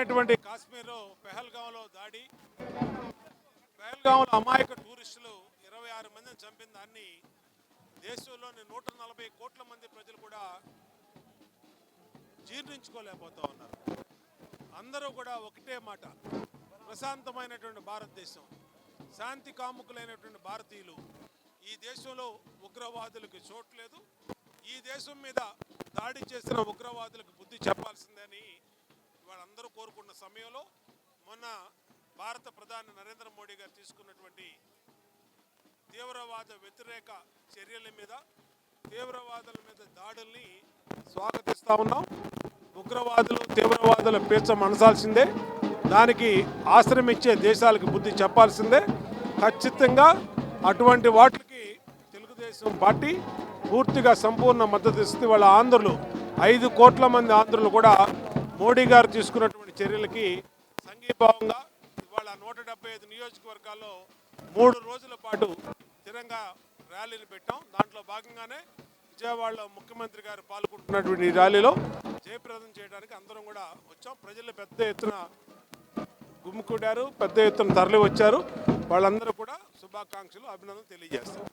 పవిత్రమైనటువంటి కాశ్మీర్లో పెహల్గాంలో దాడి, పెహల్గాంలో అమాయక టూరిస్టులు 26 మందిని చంపిన దాన్ని దేశంలోని 140 కోట్ల మంది ప్రజలు కూడా జీర్ణించుకోలేకపోతా ఉన్నారు. అందరూ కూడా ఒకటే మాట, ప్రశాంతమైనటువంటి భారతదేశం, శాంతి కాముకులైనటువంటి భారతీయులు, ఈ దేశంలో ఉగ్రవాదులకు చోటు లేదు, ఈ దేశం మీద దాడి చేసిన ఉగ్రవాదులకు బుద్ధి చెప్పాల్సిందని వాళ్ళందరూ కోరుకున్న సమయంలో మొన్న భారత ప్రధాని నరేంద్ర మోడీ గారు తీసుకున్నటువంటి తీవ్రవాద వ్యతిరేక చర్యల మీద, తీవ్రవాదుల మీద దాడుల్ని స్వాగతిస్తూ ఉన్నాం. ఉగ్రవాదులు తీవ్రవాదుల పీచ మనసాల్సిందే, దానికి ఆశ్రమించే దేశాలకు బుద్ధి చెప్పాల్సిందే. ఖచ్చితంగా అటువంటి వాటికి తెలుగుదేశం పార్టీ పూర్తిగా సంపూర్ణ మద్దతు ఇస్తుంది. వాళ్ళ ఆంధ్రులు 5 కోట్ల మంది ఆంధ్రులు కూడా మోడీ గారు తీసుకున్నటువంటి చర్యలకి సంఘీభావంగా ఇవాళ 175 నియోజకవర్గాల్లో 3 రోజుల పాటు స్థిరంగా ర్యాలీలు పెట్టాం. దాంట్లో భాగంగానే విజయవాడలో ముఖ్యమంత్రి గారు పాల్గొంటున్నటువంటి ఈ ర్యాలీలో జయప్రదం చేయడానికి అందరం కూడా వచ్చాం. ప్రజలు పెద్ద ఎత్తున గుమ్ముకూడారు, పెద్ద ఎత్తున తరలి వచ్చారు. వాళ్ళందరూ కూడా శుభాకాంక్షలు, అభినందనలు తెలియజేస్తారు.